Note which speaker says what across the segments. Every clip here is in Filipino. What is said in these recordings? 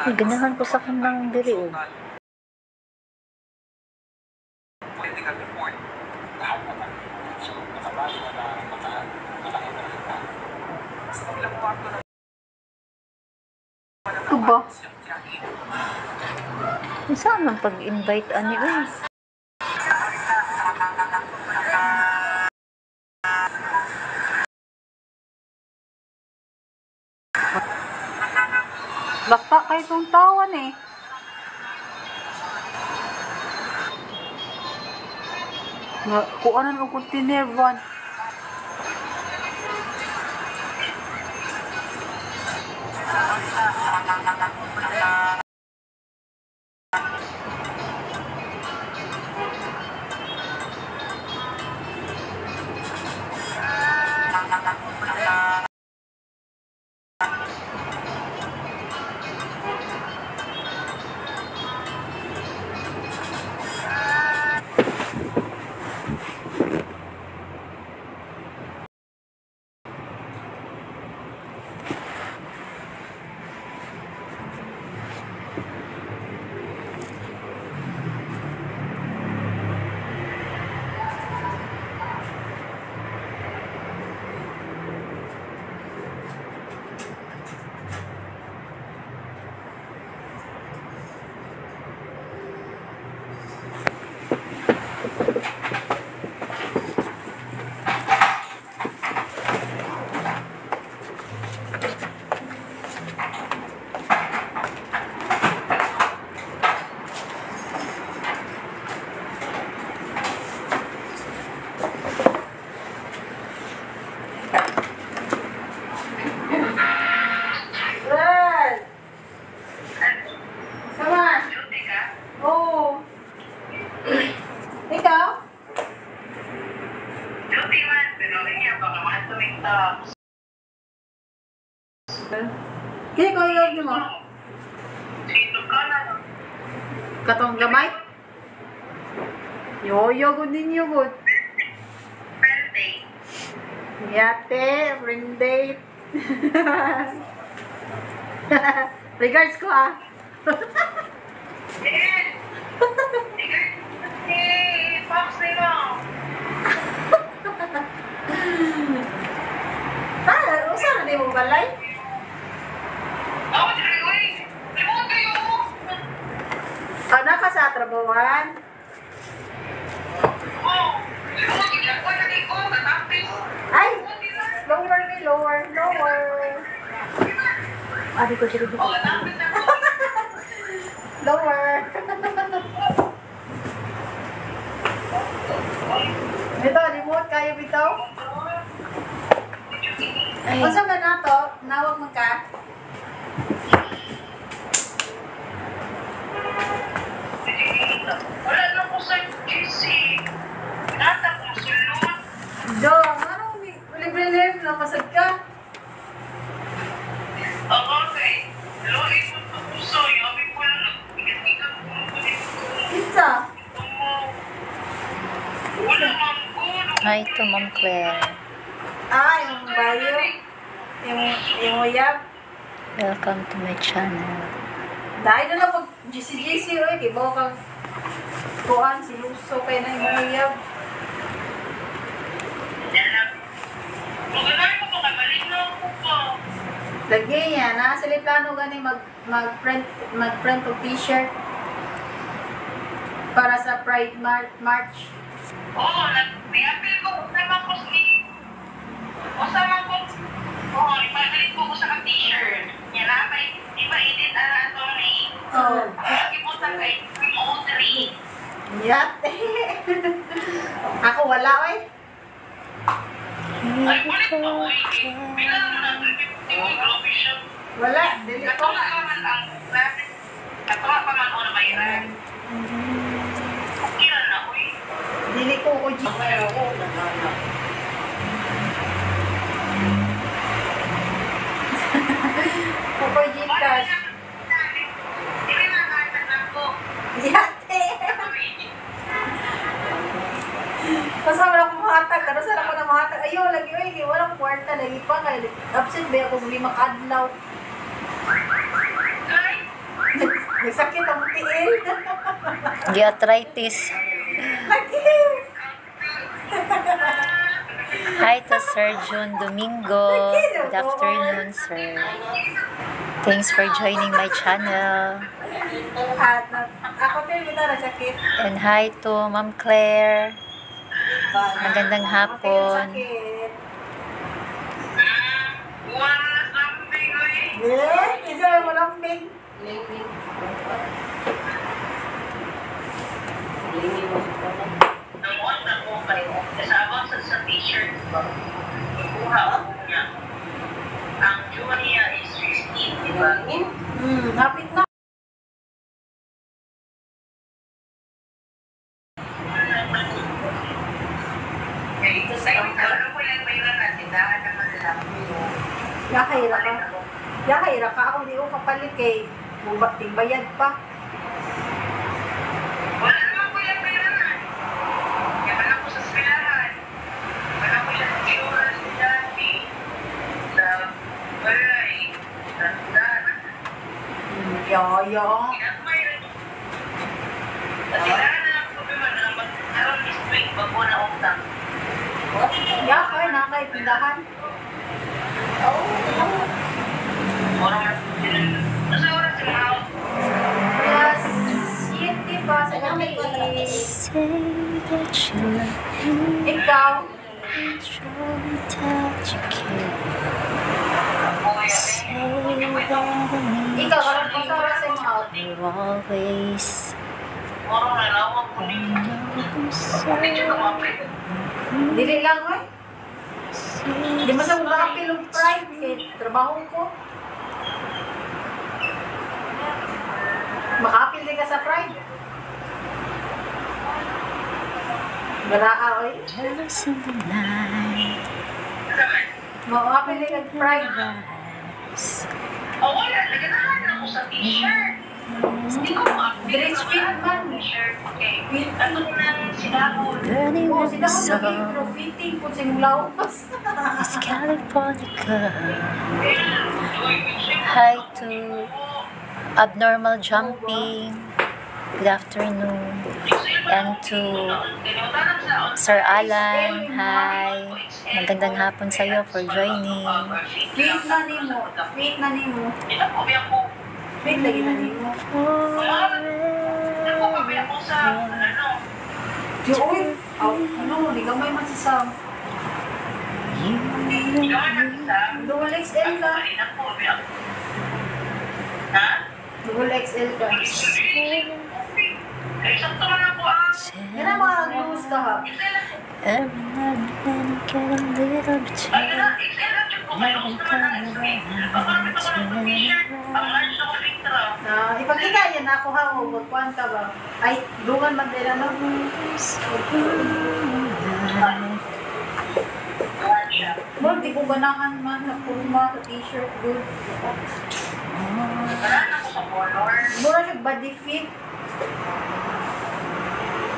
Speaker 1: Ganahan ko sa kanang diri oh.
Speaker 2: Kuba?
Speaker 1: Saan man pag-invite ani uy?
Speaker 2: Baka kayo itong tawan eh. Kuanan o container van. Kaya ko yung mo? Katong gamay? Yoyo ko din yung good.
Speaker 3: Friend date.
Speaker 2: Yate, friend date. Regards ko ah.
Speaker 3: Yes! Hey, Fox nila.
Speaker 2: Usa na di mo balay? Anak ka sa trabawan? Ay! Lower me, lower.
Speaker 1: Abi ko dito.
Speaker 2: Lower. Bito, remote kayo bito? Masa na nato? Nawag mo ka?
Speaker 3: Wala na ko sa GC. Nata ko sulod.
Speaker 2: Do, ano? Libre-libre na masag ka?
Speaker 3: Okay. Lori mo ito ko sa yabi ko lang. Ikat-ikat ko ko dito.
Speaker 2: Pizza?
Speaker 3: Wala man ko.
Speaker 1: Hi to Ma'am Claire.
Speaker 2: Yung bayo. Yung uyab.
Speaker 1: Welcome to my channel.
Speaker 2: Dahil na lang pag GC-GC, oy, kibaw kang kuhan, siluso kayo na yung uyab.
Speaker 3: Magandang ko pa, malino ko pa.
Speaker 2: Lagi yan, ha? Sila plano gani mag-print o t-shirt para sa Pride March.
Speaker 3: Oo, nag-apil ko sa mga kusli. O sa mga kusli. Oo, ipagalit ko sa t-shirt. Yan na, iba-edit na ito ni.
Speaker 2: Oo.
Speaker 3: Lagi po sa kay O3.
Speaker 2: Yate. Ako wala, oy.
Speaker 3: Ay, bulit pa ko eh. Bilang mo na, hindi ko yung official.
Speaker 2: Wala, dili ko.
Speaker 3: Natuwa pa man ang traffic. Natuwa pa man o na mayroon. Okay lang na, uy.
Speaker 2: Dili ko ko G. Kuko Gcash.
Speaker 3: Hindi na nakakatan ako.
Speaker 2: Yate. Kasama na ko mahatag. Karosan ako na mahatag. Ayaw, lagi, oy. Walang kwarta. Lagi pa. Absent ba ako 5 adlaw.
Speaker 3: Guys,
Speaker 2: Nagsakit ang tiil.
Speaker 1: Di arthritis.
Speaker 2: Lagi.
Speaker 1: Hi to Sir June Domingo. Good afternoon, sir. Thanks for joining my channel.
Speaker 2: At ako din na nagsakit.
Speaker 1: And hi to Ma'am Claire. Magandang hapon.
Speaker 2: Sakit.
Speaker 3: wala something, oy.
Speaker 2: Isa lang walang bing.
Speaker 3: Namuot na ko kayo. Kasabang sa t-shirt ko. Kuha ako niya. Ang jewel niya is 16, di ba?
Speaker 2: Hapit na.
Speaker 3: Kaya ito sa iyo, ano mo lang may lang natin, dahan naman lang.
Speaker 2: Yakahira ka. Yakahira ka. Ako hindi ko kapalit kay bayad pa.
Speaker 3: Wala naman ko yung kailangan. Yaman ako sa eskwelahan. Wala ko yung kiura sa dati. Sa balay. Sa dahan.
Speaker 2: Yoyo.
Speaker 3: Kinakmay rin. Kasi dahan na lang problema na mag-around this week bago na utang.
Speaker 2: Yakay na kay tindahan.
Speaker 3: Orang nasa oras yung mga
Speaker 2: Plus, yun pa sa gabi is
Speaker 1: Say that you love me.
Speaker 2: ikaw.
Speaker 1: Show me that you care.
Speaker 3: buhay
Speaker 1: Say that I need
Speaker 2: Ikaw, karoon ko sa oras yung out.
Speaker 1: you always.
Speaker 3: Orang nalawag ko
Speaker 1: I
Speaker 3: din.
Speaker 1: know so.
Speaker 3: Hindi siya kumapit.
Speaker 2: Dili lang, oy. Di mo sa makapil ng pride kay trabaho ko. Makapil din ka sa pride. Baraa, oy.
Speaker 1: Jealous in the night.
Speaker 2: Makapil din ka sa pride.
Speaker 1: Rise.
Speaker 3: Wala. Naganahan ako sa t-shirt. Hindi ko ma-update
Speaker 2: Dress fit man.
Speaker 3: t-shirt. Okay. Ano nang sinahod?
Speaker 1: Burning
Speaker 2: Oo,
Speaker 1: with
Speaker 2: sila
Speaker 1: the
Speaker 2: ko
Speaker 1: sun
Speaker 2: naging fitting kung simulaw.
Speaker 1: is California girl.
Speaker 3: Uy,
Speaker 1: Hi to Abnormal Jumping. Good afternoon. And to Sir Alan. Hi. Magandang hapon sa iyo for joining.
Speaker 2: Fit na nimo. Fit na nimo.
Speaker 3: Ito po, biyak ko.
Speaker 2: Fit lagi na nimo.
Speaker 3: Ito po, biyak ko sa, ano,
Speaker 2: Yung, uy, ano, di gamay man si Sam.
Speaker 3: ikaw ay mag-isa.
Speaker 2: Dual XL ka.
Speaker 3: Pagpapalit ako, biyak. Ha?
Speaker 2: Dual XL ka.
Speaker 3: Ay, sakto man ako
Speaker 2: Yan ang mga glues ka ha.
Speaker 1: Every now and then I get a little bit
Speaker 3: Ay,
Speaker 1: tired.
Speaker 3: na, XL lang yung kumalos naman ang screen. Pagkamit ako ng t-shirt, ang large ako litra.
Speaker 2: Ipakita yan ako ha, o magkuhan ka ba? Ay, dungan man din ano.
Speaker 3: Large siya.
Speaker 2: Mo, di ko ganahan man na puma sa t-shirt good.
Speaker 3: Nagkaraan ako sa color.
Speaker 2: Mura siya body fit.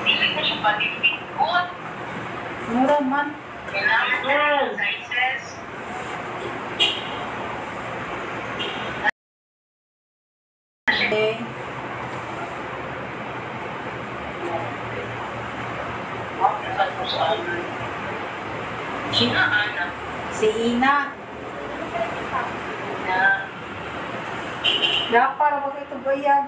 Speaker 3: Pilit ko siya body fit. Good.
Speaker 2: Mura man.
Speaker 3: Kailangan ko ng sizes.
Speaker 2: Okay.
Speaker 3: Bakit ko sa ano? Sina, anak.
Speaker 2: Si Ina.
Speaker 3: Na,
Speaker 2: Dapat para ba ito bayad?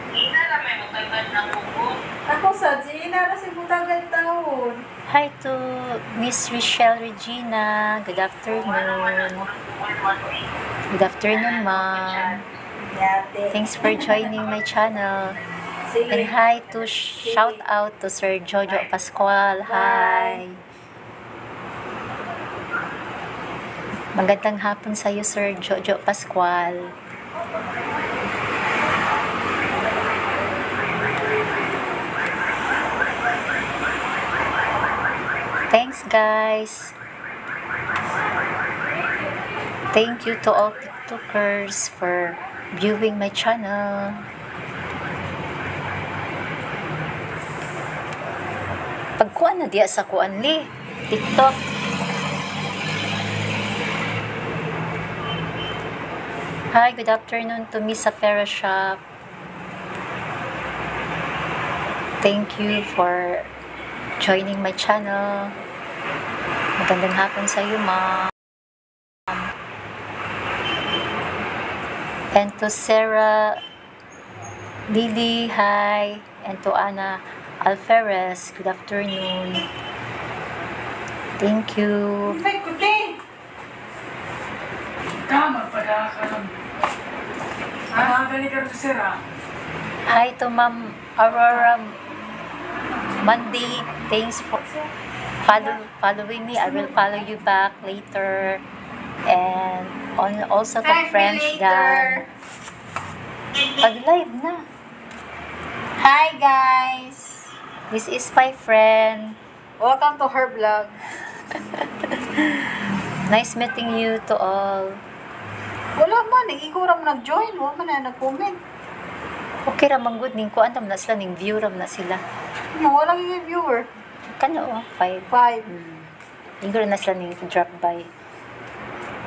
Speaker 3: Ina na may matagad ng buko.
Speaker 2: Ako sa Gina na si Butagan taon.
Speaker 1: Hi to Miss Michelle Regina. Good afternoon. Good afternoon, ma'am.
Speaker 2: Yate.
Speaker 1: Thanks for joining my channel.
Speaker 2: Sige.
Speaker 1: And hi to shout out to Sir Jojo Pascual. Hi. Magandang hapon sa iyo, Sir Jojo Pascual. Thanks, guys. Thank you to all TikTokers for viewing my channel. Pagkuan na diya sa kuan li TikTok. Hi, good afternoon to Miss Sapera Shop. Thank you for joining my channel. Magandang hapon sa iyo, ma'am. And to Sarah Lily, hi. And to Ana Alferez, good afternoon. Thank you.
Speaker 2: Ay, kuti!
Speaker 4: Tama, pada ka lang. Gani ka rin sa sira.
Speaker 1: Hi to Ma'am Aurora Monday. Thanks for following me. I will follow you back later. And also to
Speaker 2: Thank me
Speaker 1: French
Speaker 2: later.
Speaker 1: Pag-live na.
Speaker 2: Hi guys!
Speaker 1: This is my friend.
Speaker 2: Welcome to her vlog.
Speaker 1: Nice meeting you to all.
Speaker 2: Wala man, ikaw ram nag-join. Wala man na nag-comment.
Speaker 1: Okay ramang good ning ko antam na sila ning view ram na sila.
Speaker 2: Walang yung viewer.
Speaker 1: Kano 5.
Speaker 2: 5.
Speaker 1: Ingro na sila ning drop by.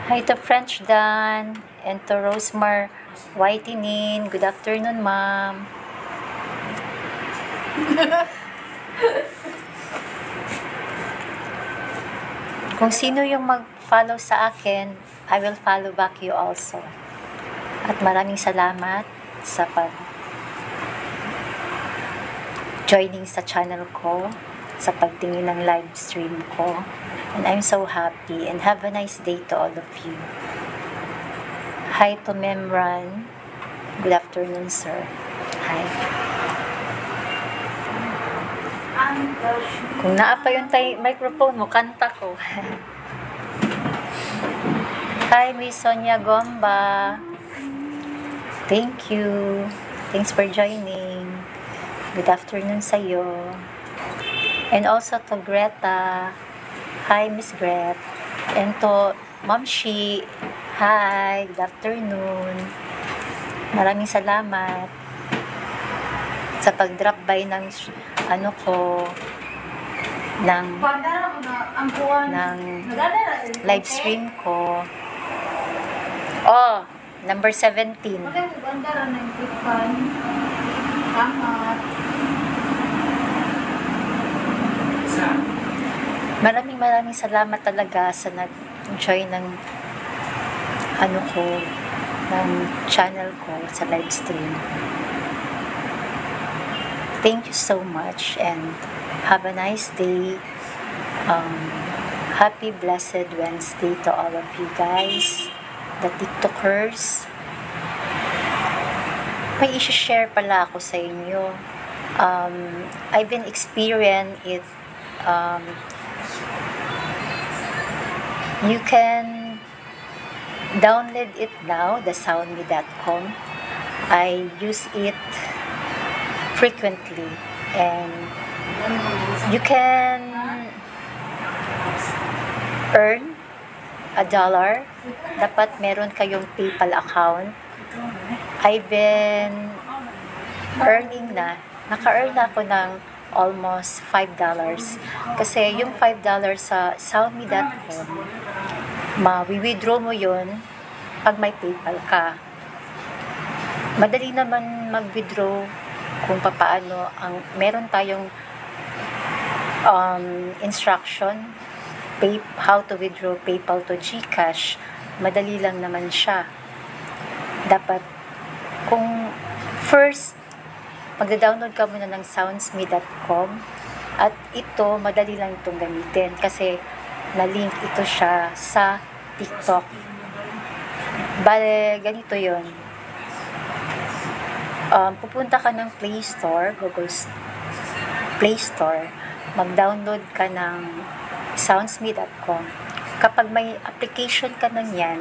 Speaker 1: Hi to French Dan and to Rosemar Whitening. Good afternoon, ma'am. Kung sino yung mag-follow sa akin, I will follow back you also. At maraming salamat sa joining sa channel ko, sa pagtingin ng live stream ko. And I'm so happy and have a nice day to all of you. Hi to Memran. Good afternoon, sir. Hi. Kung naapa yung microphone mo, kanta ko. Hi, Miss Sonia Gomba. Thank you. Thanks for joining. Good afternoon sa'yo. And also to Greta. Hi, Miss Gret. And to Ma'am Shi. Hi, good afternoon. Maraming salamat sa pag-drop by ng live stream ko. Oh, number 17. Maraming salamat talaga sa nag-join ng ng channel ko sa live stream. Thank you so much and have a nice day. Happy blessed Wednesday to all of you guys, the TikTokers. May i-share pala ako sa inyo. I've been experiencing it. You can download it now, the soundme.com. I use it frequently and you can earn $1. Dapat meron kayong PayPal account. I've been earning naka-earn ako ng almost $5 kasi yung $5 sa soundme.com ma-withdraw mo yun pag may PayPal ka. Madali naman mag-withdraw kung papaano meron tayong instruction how to withdraw PayPal to GCash. Madali lang naman siya. Dapat kung first magda-download ka muna ng soundsme.com at ito madali lang itong gamitin kasi na-link ito siya sa TikTok. Bale, ganito yon. Pupunta ka ng Play Store, Google Play Store, mag-download ka ng soundsme.com. Kapag may application ka na yan,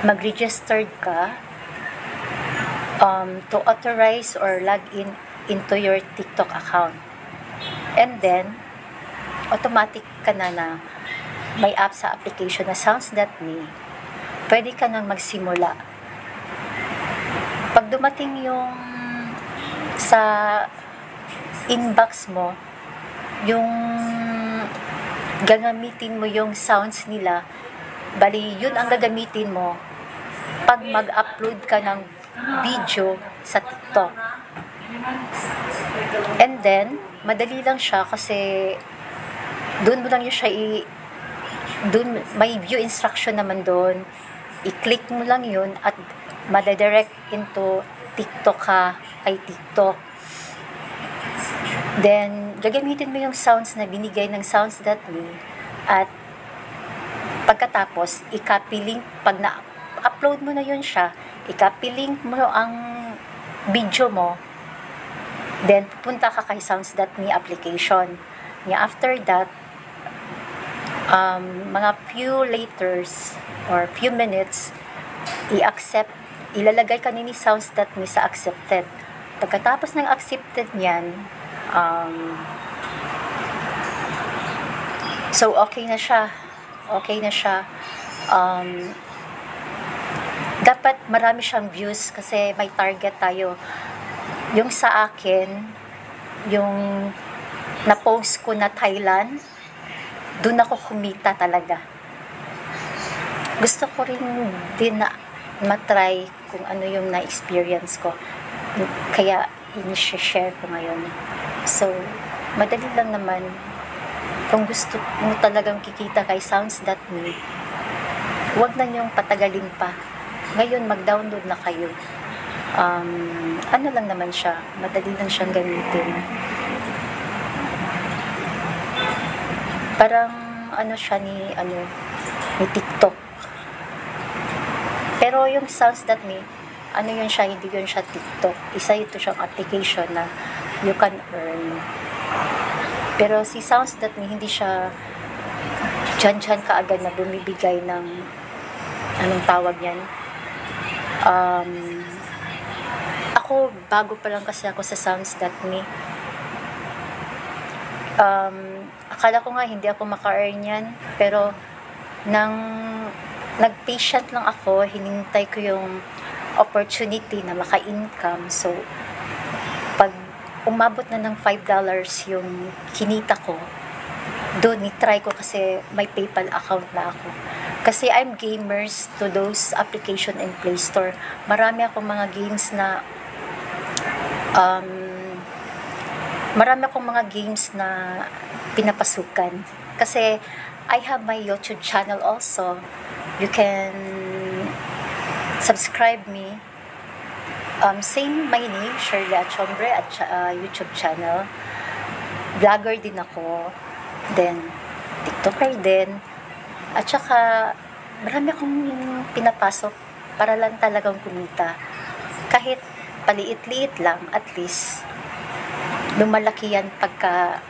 Speaker 1: mag-registered ka to authorize or log in into your TikTok account. And then, automatic ka na may app sa application na sounds.me, pwede ka nang magsimula. Pag dumating yung sa inbox mo, yung gagamitin mo yung sounds nila, Bali, yun ang gagamitin mo pag mag-upload ka ng video sa TikTok. And then, madali lang siya kasi doon mo lang yun siya doon may view instruction naman doon. I-click mo lang yun at madadirect into TikTok ka, ay TikTok. Then, gagamitin mo yung sounds na binigay ng Sounds.me at pagkatapos, i-copy link, pag na-upload mo na yun siya, i-copy link mo ang video mo, then pupunta ka kay Sounds.me application. After that, mga few laters or few minutes, ilalagay ka ni Sounds.me sa accepted. Pagkatapos ng accepted niyan, so okay na siya. Dapat marami siyang views kasi may target tayo. Yung sa akin, yung na-post ko na Thailand, doon ako kumita talaga. Gusto ko rin din na matry kung ano yung na-experience ko. Kaya, in-share ko ngayon. So, madali lang naman. Kung gusto mo talagang kikita kay Sounds.me, huwag na niyong patagalin pa. Ngayon, mag-download na kayo. Ano lang naman siya. Madali lang siyang gamitin. Parang ano siya ni TikTok. Pero yung Sounds.me, ano yun siya, hindi yun siya TikTok. Ito siyang application na you can earn. Pero si Sounds.me, hindi siya dyan kaagad na bumibigay ng anong tawag yan. Ako, bago pa lang kasi ako sa Sounds.me. Akala ko nga hindi ako maka-earn yan, pero nag-patient lang ako, hinintay ko yung opportunity na maka-income. So, pag umabot na ng $5 yung kinita ko, doon ni-try ko kasi may PayPal account na ako. Kasi I'm gamers to those application in Play Store. Marami akong mga games na pinapasukan. Kasi I have my YouTube channel also. You can subscribe me. Same my name, Shirley Achombre at YouTube channel. Vlogger din ako. Then, TikToker din. At saka, marami akong pinapasok para lang talagang kumita. Kahit paliit-liit lang, at least, lumalaki yan pagka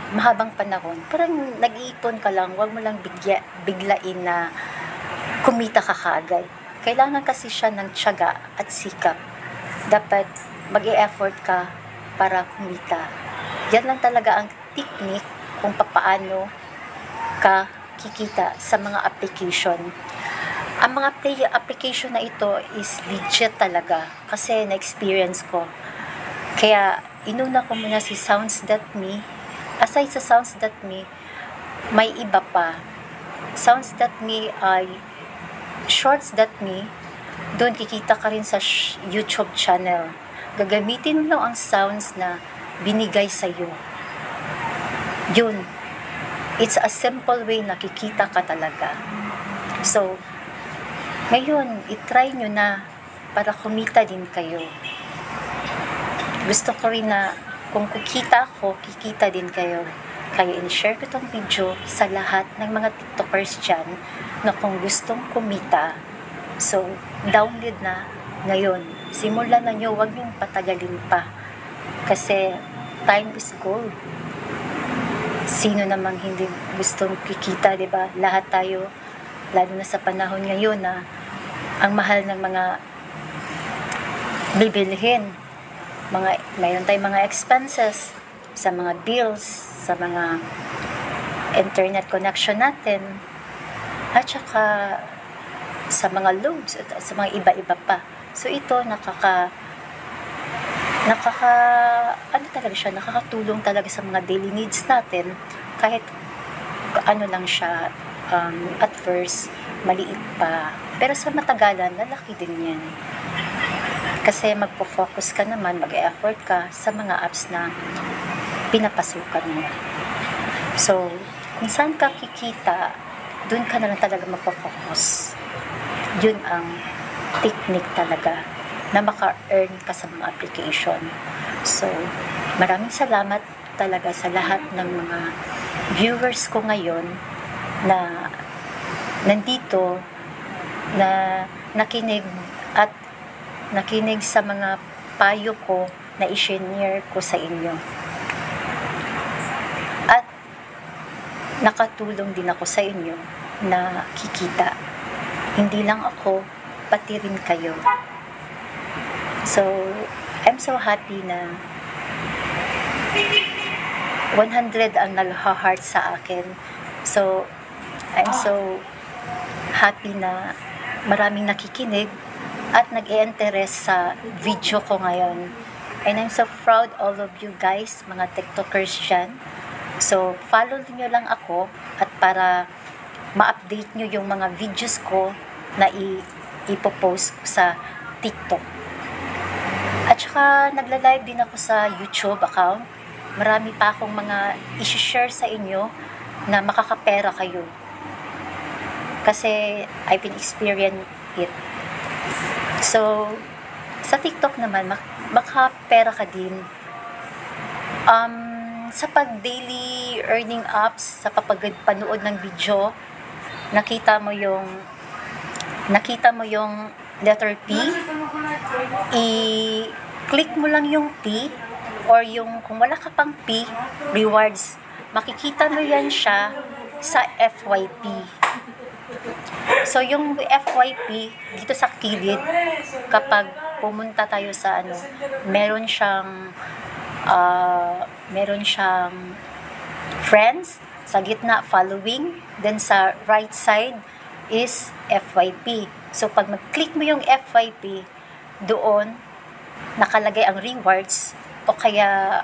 Speaker 1: mahabang panahon. Parang nag-iipon ka lang, huwag mo lang biglain na kumita ka kaagad. Kailangan kasi siya ng tiyaga at sikap. Dapat mag-e-effort ka para kumita. Yan lang talaga ang technique kung papaano ka kikita sa mga application. Ang mga application na ito is legit talaga kasi na-experience ko. Kaya, inuna ko muna si Sounds.me. Aside sa Sounds.me, may iba pa. Sounds.me ay Shorts.me. Doon kikita ka rin sa YouTube channel. Gagamitin mo lang ang sounds na binigay sa'yo. Yun. It's a simple way na kikita ka talaga. So, ngayon, itry nyo na para kumita din kayo. Gusto ko rin na kung kikita ako, kikita din kayo. Kaya in-share ko itong video sa lahat ng mga TikTokers dyan na kung gustong kumita, so, download na ngayon. Simulan na nyo, huwag nyo patagalin pa. Kasi, time is gold. Sino namang hindi gustong kikita, diba? Lahat tayo, lalo na sa panahon ngayon na ang mahal ng mga bibilhin. Mayroon tayong mga expenses sa mga bills, sa mga internet connection natin, at saka sa mga loans, at sa mga iba-iba pa. So ito, ano talaga siya, nakakatulong talaga sa mga daily needs natin, kahit ano lang siya, at first, maliit pa. Pero sa matagalan, lalaki din yan. Kasi magpo-focus ka naman, mag-effort ka sa mga apps na pinapasukan mo. So, kung saan ka kikita, dun ka na lang talaga magpo-focus. Yun ang technique talaga na maka-earn ka sa mga application. So, maraming salamat talaga sa lahat ng mga viewers ko ngayon na nandito, na nakinig sa mga payo ko na i-share ko sa inyo. At nakatulong din ako sa inyo na kikita. Hindi lang ako, pati rin kayo. So, I'm so happy na 100 ang nag-heart sa akin. So, I'm so happy na maraming nakikinig at nag-i-interest sa video ko ngayon. And I'm so proud all of you guys, mga TikTokers dyan. So, follow niyo lang ako at para ma-update nyo yung mga videos ko na ipopost sa TikTok. At saka, nagla-live din ako sa YouTube account. Marami pa akong mga i-share sa inyo na makakapera kayo. Kasi, I've been experiencing it. So, sa TikTok naman, makapera ka din. Sa pag-daily earning apps, sa panood ng video, nakita mo yung letter P, i-click mo lang yung P, or yung, kung wala ka pang P, rewards, makikita mo yan siya sa FYP. So, yung FYP, dito sa kilid, kapag pumunta tayo sa meron siyang friends, sa gitna, following, then sa right side is FYP. So, pag mag-click mo yung FYP, doon, nakalagay ang rewards, o kaya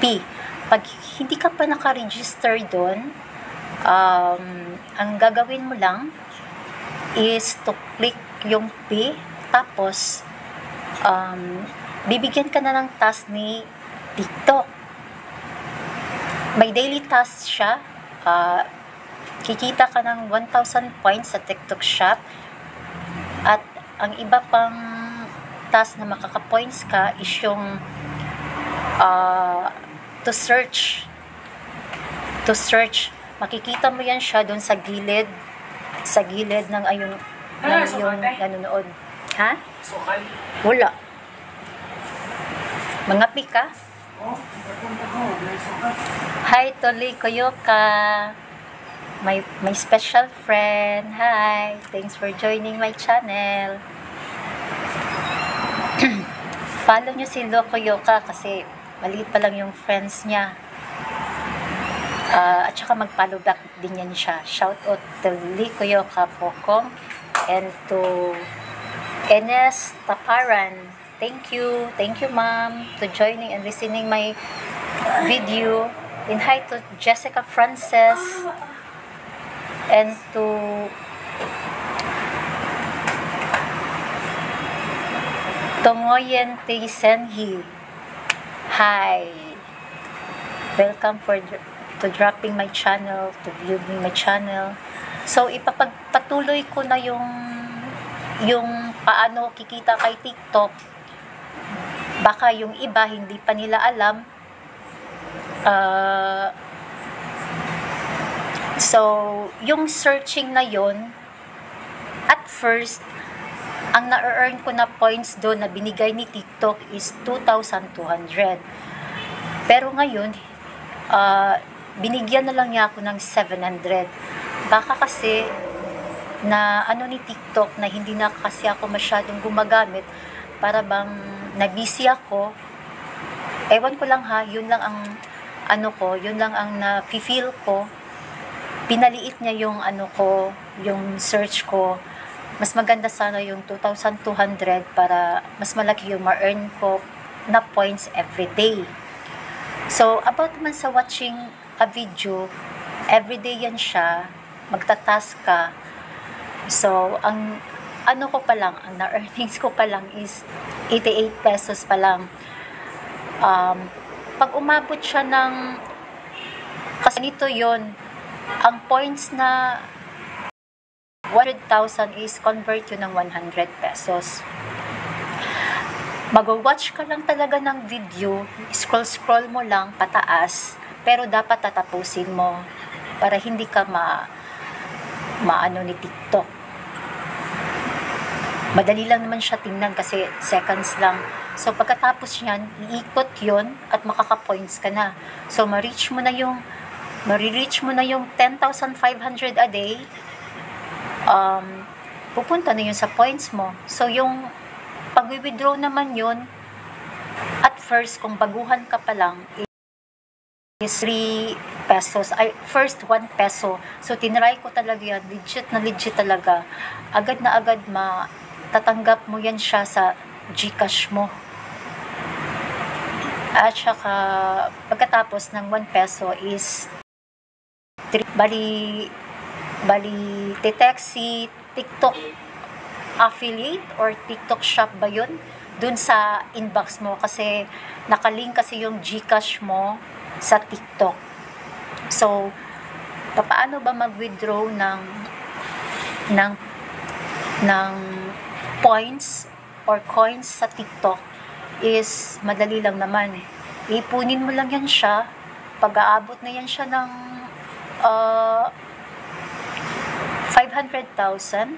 Speaker 1: P. Pag hindi ka pa naka-register doon, ang gagawin mo lang is to click yung P, tapos bibigyan ka na ng task ni TikTok. May daily task siya. Kikita ka ng 1,000 points sa TikTok shop, at ang iba pang task na makaka-points ka is yung to search. Makikita mo yan siya doon sa gilid ng yung nanonood. Ha? Wala. Mga pika? Hi, Toli Koyoka. My special friend. Hi. Thanks for joining my channel. Follow nyo si Lokoyoka kasi maliit pa lang yung friends niya. At saka mag-follow back din yan siya. Shout out to Likoyoka Pokong and to Enes Taparan. Thank you, ma'am, to joining and listening my video. And hi to Jessica Frances and to Tongoyen T. Senhi. Hi. Welcome to dropping my channel, to viewing my channel. So, ipapagpatuloy ko na yung paano kikita kay TikTok. Baka yung iba, hindi pa nila alam. So, yung searching na yon, at first, ang na-earn ko na points doon na binigay ni TikTok is 2,200. Pero ngayon, binigyan na lang niya ako ng 700. Baka kasi na ni TikTok na hindi na kasi ako masyadong gumagamit, para bang na-busy ako. Ewan ko lang ha, yun lang ang yun lang ang na-feel ko. Pinaliit niya yung yung search ko. Mas maganda sana yung 2,200 para mas malaki yung ma-earn ko na points every day. So, about naman sa watching a video, everyday yan siya, magta-task ka. So, ang ano ko pa lang, ang na-earnings ko pa lang is 88 pesos pa lang. Pag umabot siya ng, kasi nito yon, ang points na 100,000 is convert yun ng 100 pesos. Mag-watch ka lang talaga ng video, scroll mo lang pataas, pero dapat tatapusin mo para hindi ka maano ni TikTok. Madali lang naman siya tingnan kasi seconds lang. So pagkatapos niyan, iikot 'yon at makaka-points ka na. So ma-reach mo na yung 10,500 a day. Pupunta na yun sa points mo. So yung pag-withdraw naman yun, at first, kung baguhan ka pa lang, is 3 pesos. First 1 peso. So, tinry ko talaga yan. Legit talaga. Agad na agad tatanggap mo yan siya sa GCash mo. At saka, pagkatapos ng 1 peso is bali si TikTok affiliate or TikTok shop ba yun? Dun sa inbox mo kasi nakalink kasi yung GCash mo sa TikTok. So, paano ba mag-withdraw ng points or coins sa TikTok is madali lang naman. Ipunin mo lang yan siya. Pag-aabot na yan siya ng 500,000,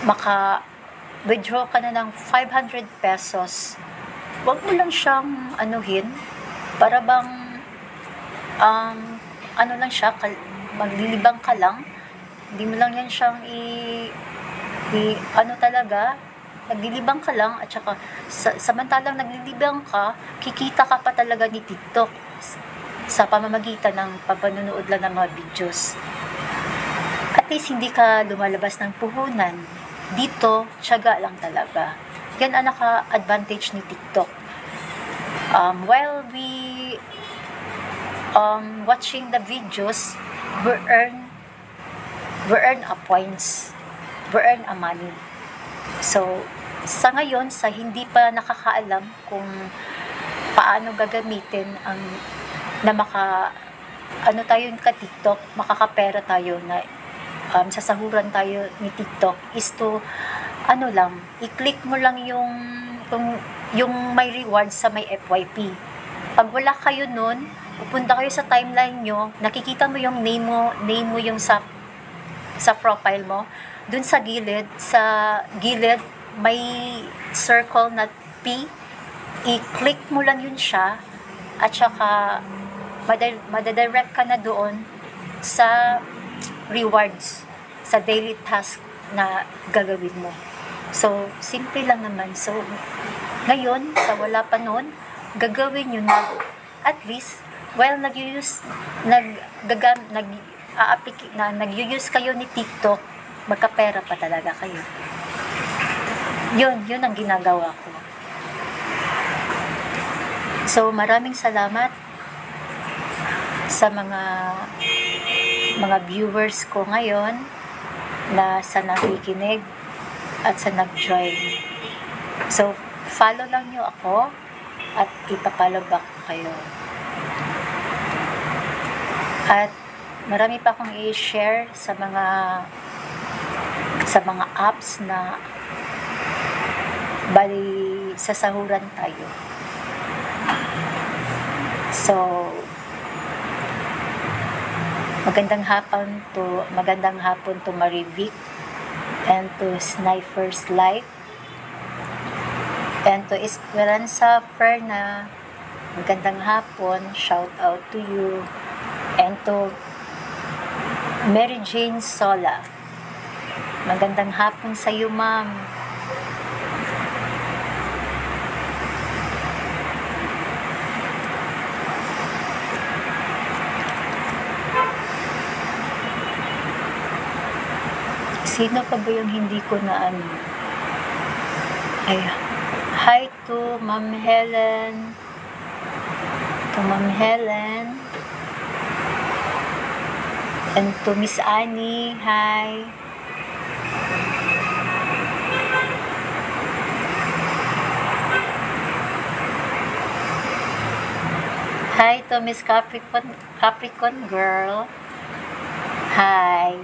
Speaker 1: maka-withdraw ka na ng 500 pesos. Huwag mo lang siyang anuhin, para bang ano lang siya, maglilibang ka lang. Hindi mo lang yan siyang ano talaga, naglilibang ka lang, at saka samantalang naglilibang ka, kikita ka pa talaga ni TikTok sa pamamagitan ng pagpanonood lang ng mga videos. At least hindi ka lumalabas ng puhunan. Dito, tiyaga lang talaga. Yan ang naka-advantage ni TikTok. While we watching the videos, we earn a points. We earn a money. So, sa ngayon, sa hindi pa nakakaalam kung paano gagamitin ano tayo ka TikTok, makakapera tayo na sasahuran tayo ni TikTok is to i-click mo lang yung may rewards sa may FYP. Pag wala kayo nun, pupunta kayo sa timeline nyo, nakikita mo yung name mo yung sa profile mo, dun sa gilid may circle na P, i-click mo lang yun siya, at saka madadirect ka na doon sa rewards sa daily task na gagawin mo. So, simple lang naman. So, ngayon, sa wala pa nun, gagawin nyo na at least, while nag-use kayo ni TikTok, magkapera pa talaga kayo. Yun ang ginagawa ko. So, maraming salamat sa mga viewers ko ngayon na sa nakikinig at sa nag-join. So, follow lang nyo ako at ipapollow back ko kayo. At marami pa akong i-share sa mga apps na bali sasahuran tayo. So, magandang hapon to Marivic and to Sniper's Life and to Esperanza Ferna. Magandang hapon, shout out to you, and to Mary Jane Sola. Magandang hapon sa iyo, ma'am. Sino pa ba yung hindi ko na Hi to Ma'am Helen. And to Miss Annie. Hi. Hi to Miss Capricorn girl. Hi.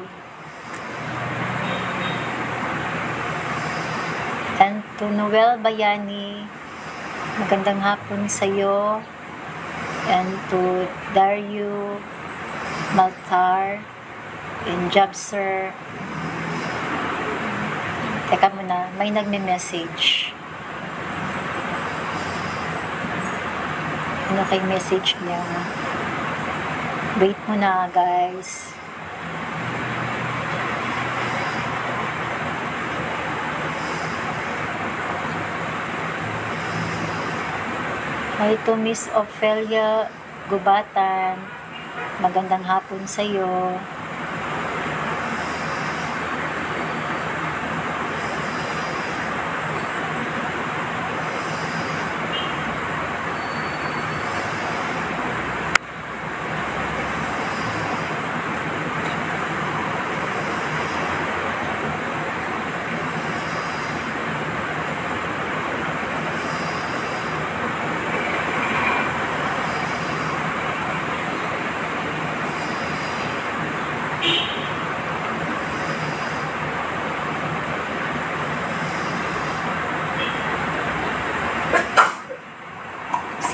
Speaker 1: And to Noel Bayani, magandang hapon sa'yo. And to Dario Maltar and Jobster. Teka muna, may nagme-message. Ano kay message niya? Wait muna guys. Hi to Miss Ophelia Gubatan. Magandang hapon sa iyo.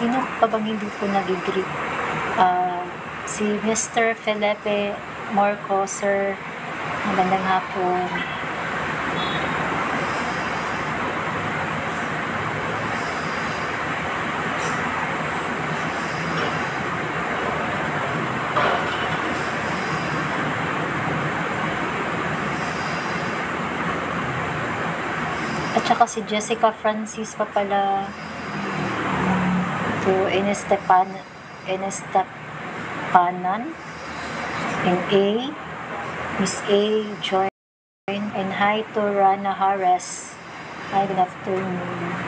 Speaker 1: Sino pa bang hindi ko nag-greet? Si Mr. Felipe Morco, sir. Magandang hapon. At saka si Jessica Francis pa pala. To Enestepanan and A, Miss A join, and hi to Rana Harris. Hi, good afternoon.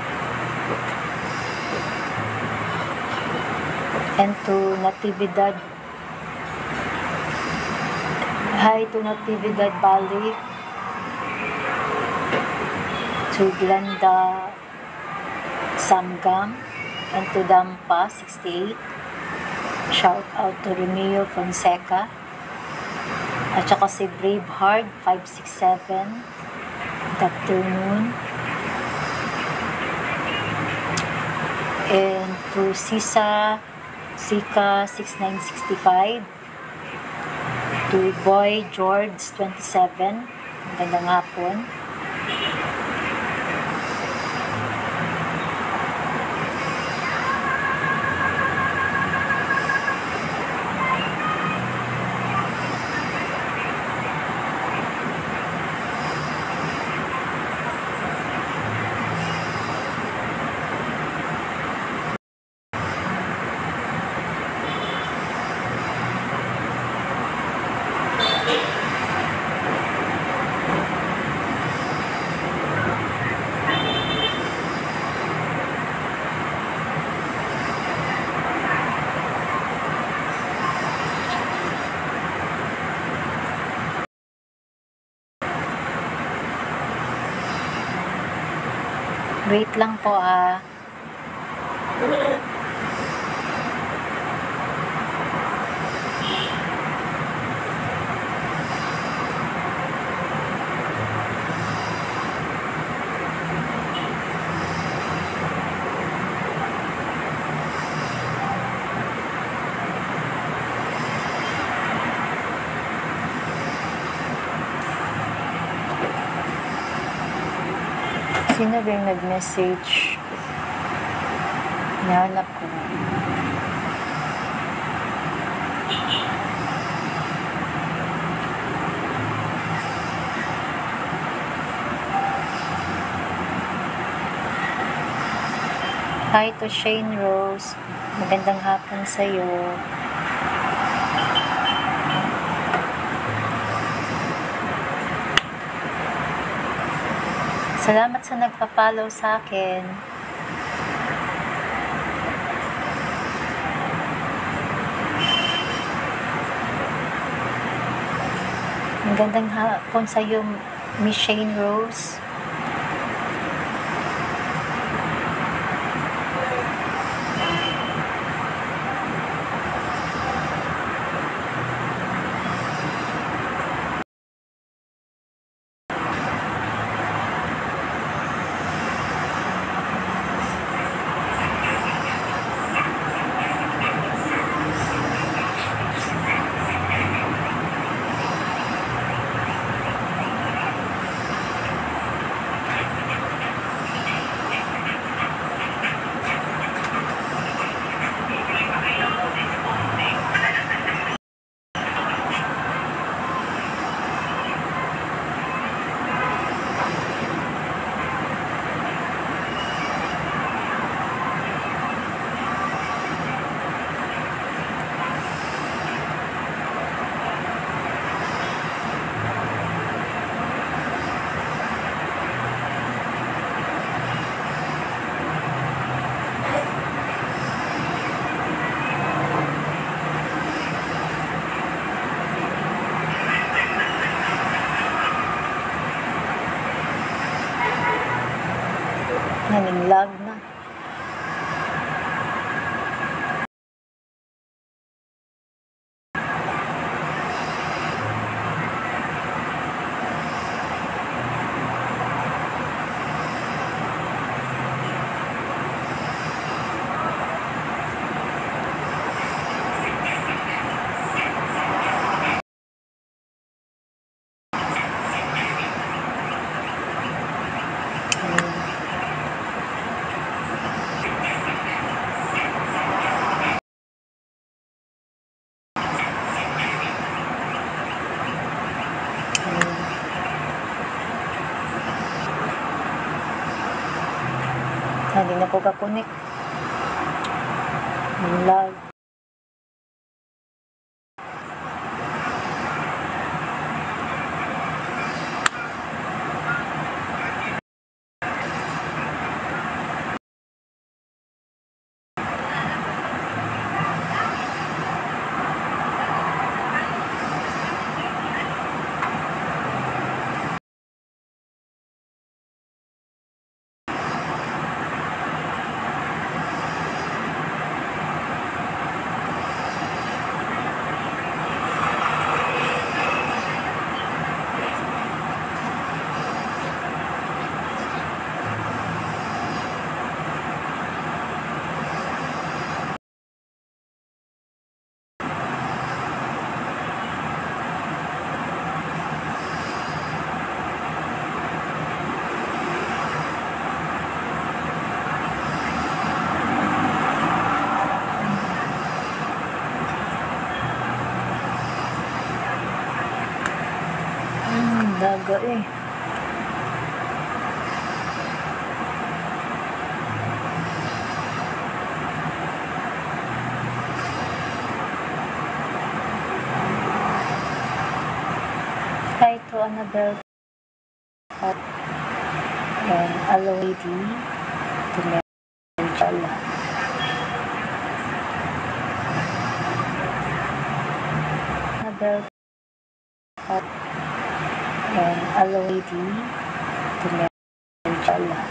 Speaker 1: And to Natividad. Hi to Natividad Bali. To Glenda Samgam. And to Dampa 68. Shout out to Romeo Fonseca. At saka si Braveheart 567. Good afternoon. And to Sika 6965. To Boy George 27. Magandang hapon. Wait lang po Sino ba yung nag-message? Nahanap ko na. Hi to Shane Rose. Magandang hapon sa'yo. Salamat sa nagpa-follow sa akin. Magandang hapon sa'yo, Miss Shane Rose. Naninglag na. Hindi na po ka-connect. Ninglag. Daga eh. Hi to Annabelle and Aloe D. Inshallah. Annabelle and Aloe D. Inshallah.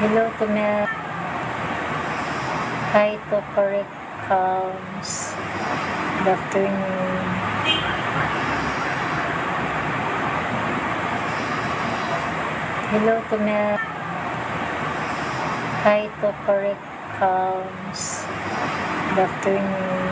Speaker 1: Hello to Mel. Hi to Correct Calms. Good afternoon. Hello to Mel. Hi to Correct Calms. Good afternoon.